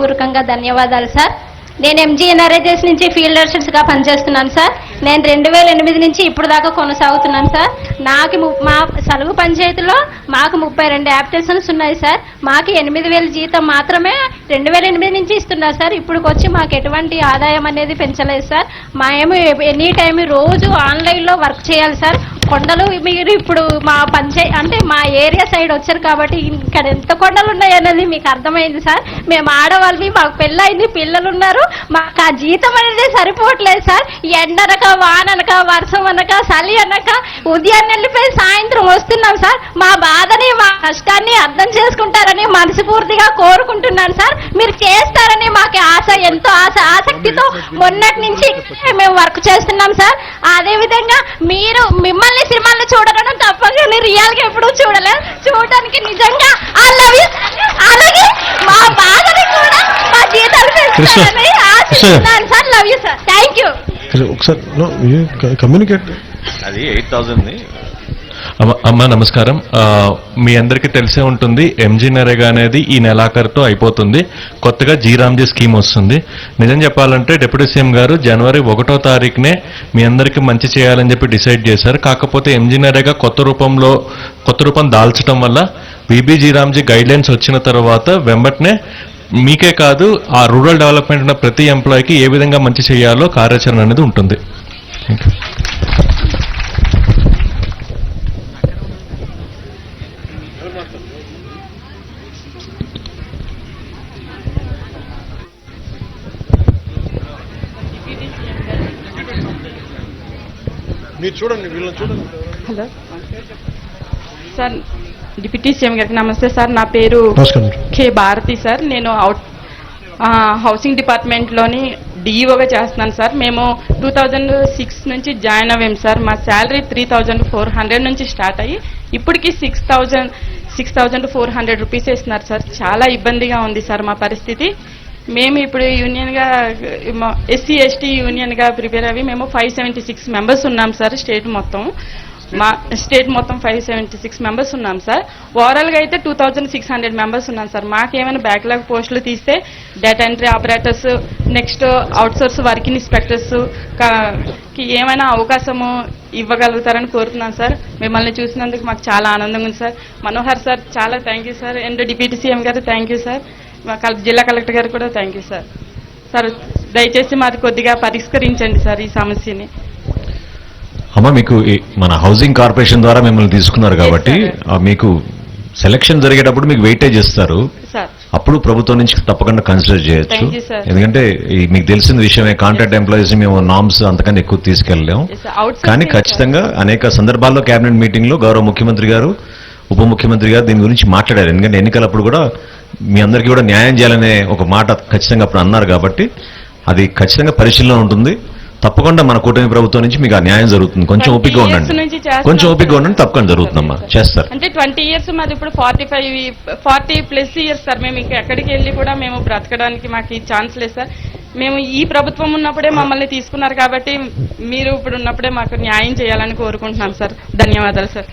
హృదయపూర్వకంగా ధన్యవాదాలు సార్. నేను MGNRHS నుంచి ఫీల్డ్ అసిస్టెంట్గా పనిచేస్తున్నాను సార్. నేను 2008 నుంచి ఇప్పుడు దాకా కొనసాగుతున్నాను సార్. మా సలుగు పంచాయతీలో మాకు 32 యాప్టేషన్స్ ఉన్నాయి సార్. మాకు 8,000 జీతం మాత్రమే 2008 నుంచి ఇస్తున్నారు సార్. ఇప్పుడు వచ్చి మాకు ఎటువంటి ఆదాయం అనేది పెంచలేదు సార్. మేము ఎనీ టైం రోజు ఆన్లైన్లో వర్క్ చేయాలి సార్. కొండలు మీరు ఇప్పుడు మా అంటే మా ఏరియా సైడ్ వచ్చారు కాబట్టి ఇక్కడ ఎంత కొండలు ఉన్నాయి అనేది మీకు అర్థమైంది సార్. మేము ఆడవాళ్ళని, మాకు పెళ్ళయింది, పిల్లలు ఉన్నారు, మాకు ఆ జీతం అనేది సరిపోవట్లేదు సార్. ఎండనక వాననక వర్షం అనక చలి అనక ఉదయాన్నే వెళ్ళిపోయి సాయంత్రం వస్తున్నాం సార్. మా బాధని మా కష్టాన్ని అర్థం చేసుకుంటారని మనస్ఫూర్తిగా కోరుకుంటున్నాను సార్. మీరు చేస్తారని మాకు ఆశ, ఎంతో ఆసక్తితో మొన్నటి నుంచి మేము వర్క్ చేస్తున్నాం సార్. అదేవిధంగా మీరు మిమ్మల్ని సినిమాలు చూడడం తప్ప కానీ రియల్ గా ఎప్పుడు చూడడానికి నిజంగా అలాగే మా బాధని కూడా మా జీతాలు పెంచుతారని ఆశిస్తున్నాను sir. Love you sir. Thank you. అది 8,000 అమ్మ నమస్కారం. మీ అందరికీ తెలిసే ఉంటుంది, MG నరేగా అనేది ఈ నెలాఖరుతో అయిపోతుంది. కొత్తగా జీరామ్జీ స్కీమ్ వస్తుంది. నిజం చెప్పాలంటే డిప్యూటీ సీఎం గారు జనవరి 1వ తారీఖునే మీ అందరికీ మంచి చేయాలని చెప్పి డిసైడ్ చేశారు. కాకపోతే MG నరేగా కొత్త రూపం దాల్చడం వల్ల VB జీరామ్జీ గైడ్ లైన్స్ వచ్చిన తర్వాత వెంబటనే మీకే కాదు ఆ రూరల్ డెవలప్మెంట్ ఉన్న ప్రతి ఎంప్లాయీకి ఏ విధంగా మంచి చేయాలో కార్యాచరణ అనేది ఉంటుంది. మీరు చూడండి, వీళ్ళని చూడండి. హలో సార్, డిప్యూటీ సీఎం గారికి నమస్తే సార్. నా పేరు కే భారతి సార్. నేను హౌసింగ్ డిపార్ట్మెంట్లోని డిఈఓగా చేస్తున్నాను సార్. మేము 2006 నుంచి జాయిన్ అవ్వాం సార్. మా శాలరీ 3,400 నుంచి స్టార్ట్ అయ్యి ఇప్పటికి 6,400 రూపీస్ ఇస్తున్నారు సార్. చాలా ఇబ్బందిగా ఉంది సార్ మా పరిస్థితి. మేము ఇప్పుడు యూనియన్గా SC ST యూనియన్గా ప్రిపేర్ అయ్యి మేము 576 మెంబర్స్ ఉన్నాం సార్. మా స్టేట్ మొత్తం 576 మెంబర్స్ ఉన్నాం సార్. ఓవరాల్గా అయితే 2,600 మెంబర్స్ ఉన్నాం సార్. మాకేమైనా బ్యాక్లాగ్ పోస్టులు తీస్తే data entry operators, next outsource working inspectors కి ఏమైనా అవకాశము ఇవ్వగలుగుతారని కోరుతున్నాను సార్. మిమ్మల్ని చూసినందుకు మాకు చాలా ఆనందంగా ఉంది సార్. మనోహర్ సార్ చాలా thank you sir. And deputy CM గారు థ్యాంక్ యూ సార్. జిల్లా కలెక్టర్ గారు కూడా థ్యాంక్ యూ సార్. సార్ దయచేసి మాది కొద్దిగా పరిష్కరించండి సార్ ఈ సమస్యని. అమ్మ, మీకు మన హౌసింగ్ కార్పొరేషన్ ద్వారా మిమ్మల్ని తీసుకున్నారు కాబట్టి మీకు సెలక్షన్ జరిగేటప్పుడు మీకు వెయిటేజ్ ఇస్తారు. అప్పుడు ప్రభుత్వం నుంచి తప్పకుండా కన్సిడర్ చేయొచ్చు. ఎందుకంటే మీకు తెలిసిన విషయమే, కాంట్రాక్ట్ ఎంప్లాయీస్ మేము నామ్స్ అంతకన్నా ఎక్కువ తీసుకెళ్ళలేము. కానీ ఖచ్చితంగా అనేక సందర్భాల్లో కేబినెట్ మీటింగ్ లో గౌరవ ముఖ్యమంత్రి గారు, ఉప ముఖ్యమంత్రి గారు దీని గురించి మాట్లాడారు. ఎందుకంటే ఎన్నికలప్పుడు కూడా మీ అందరికీ కూడా న్యాయం చేయాలనే ఒక మాట ఖచ్చితంగా అప్పుడు అన్నారు. కాబట్టి అది ఖచ్చితంగా పరిశీలన ఉంటుంది. తప్పకుండా మన కూటమి ప్రభుత్వం నుంచి మీకు ఆ న్యాయం జరుగుతుంది. కొంచెం ఓపిక ఉండండి, తప్పకుండా జరుగుతుందమ్మా, చేస్తారు. అంటే 20 ఇయర్స్ మాది ఇప్పుడు 40+ ఇయర్స్ సార్. మేము ఎక్కడికి వెళ్ళి కూడా మేము బ్రతకడానికి మాకు ఈ ఛాన్స్ లేదు సార్. మేము ఈ ప్రభుత్వం ఉన్నప్పుడే మమ్మల్ని తీసుకున్నారు కాబట్టి మీరు ఇప్పుడు ఉన్నప్పుడే మాకు న్యాయం చేయాలని కోరుకుంటున్నాం సార్. ధన్యవాదాలు సార్.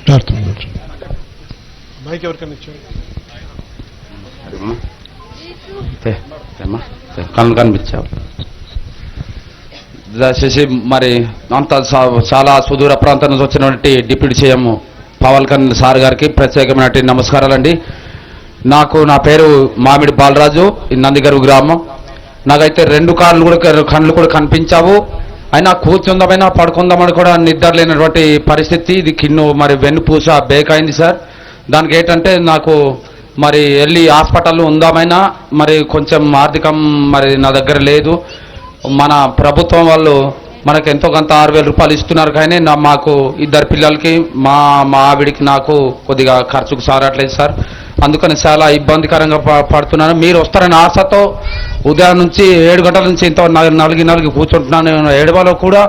కనిపించావు దయచేసి మరి అంత చాలా సుదూర ప్రాంతం నుంచి వచ్చినటువంటి deputy CM Pawan Kalyan sir గారికి ప్రత్యేకమైన నమస్కారాలండి. నా పేరు మామిడి బాలరాజు, నందిగరు గ్రామం. నాకైతే 2 కళ్ళు కూడా కనిపించావు. అయినా కూర్చుందామైనా పడుకుందామని కూడా నిద్ర లేనటువంటి పరిస్థితి. ఇది కిన్ను మరి వెన్నుపూస బేక్ అయింది సార్. దానికి ఏంటంటే నాకు మరి వెళ్ళి హాస్పిటల్ ఉందామైనా మరి కొంచెం ఆర్థికం మరి నా దగ్గర లేదు. మన ప్రభుత్వం వాళ్ళు మనకు ఎంతో కొంత 6,000 రూపాయలు ఇస్తున్నారు. కానీ మాకు 2 పిల్లలకి మా ఆవిడికి నాకు కొద్దిగా ఖర్చుకు సారట్లేదు సార్. అందుకని చాలా ఇబ్బందికరంగా పడుతున్నాను. మీరు వస్తారని ఆశతో ఉదయం నుంచి 7 గంటల నుంచి ఇంత నలిగి కూర్చుంటున్నాను. ఏడవాలో కూడా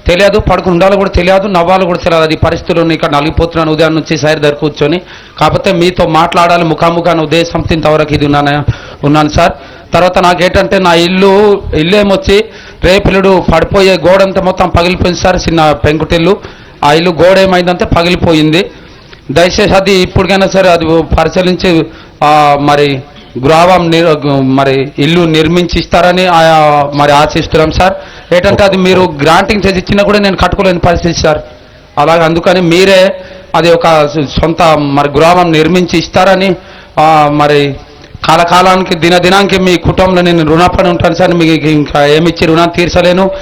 తెలియదు, పడుకుని ఉండాలో కూడా తెలియదు, నవ్వాలో కూడా తెలియదు. అది పరిస్థితుల్లో ఇక్కడ నలిగిపోతున్నాను ఉదయం నుంచి సైడ్ దగ్గర కూర్చొని. కాకపోతే మీతో మాట్లాడాలి ముఖాముఖాన ఉద్దేశంతో ఇంతవరకు ఇది ఉన్నాను సార్. తర్వాత నాకేంటంటే నా ఇల్లేమొచ్చి రేపిల్లుడు పడిపోయే గోడంతా మొత్తం పగిలిపోయింది సార్. చిన్న పెంకుటిల్లు. ఆ ఇల్లు గోడ ఏమైందంటే పగిలిపోయింది. దయచేసి అది ఇప్పటికైనా సరే అది పరిశీలించి మరి గృహం మరి ఇల్లు నిర్మించి ఇస్తారని మరి ఆశిస్తున్నాం సార్. ఏంటంటే అది మీరు గ్రాంటింగ్ చేసి ఇచ్చినా కూడా నేను కట్టుకోలేని పరిస్థితి సార్. అలాగే అందుకని మీరే అది ఒక సొంత మరి గృహం నిర్మించి ఇస్తారని మరి కాలకాలానికి దినదినానికి మీ కుటుంబంలో నేను రుణపడి ఉంటాను సార్. మీకు ఇంకా ఏమిచ్చి రుణం తీర్చలేను.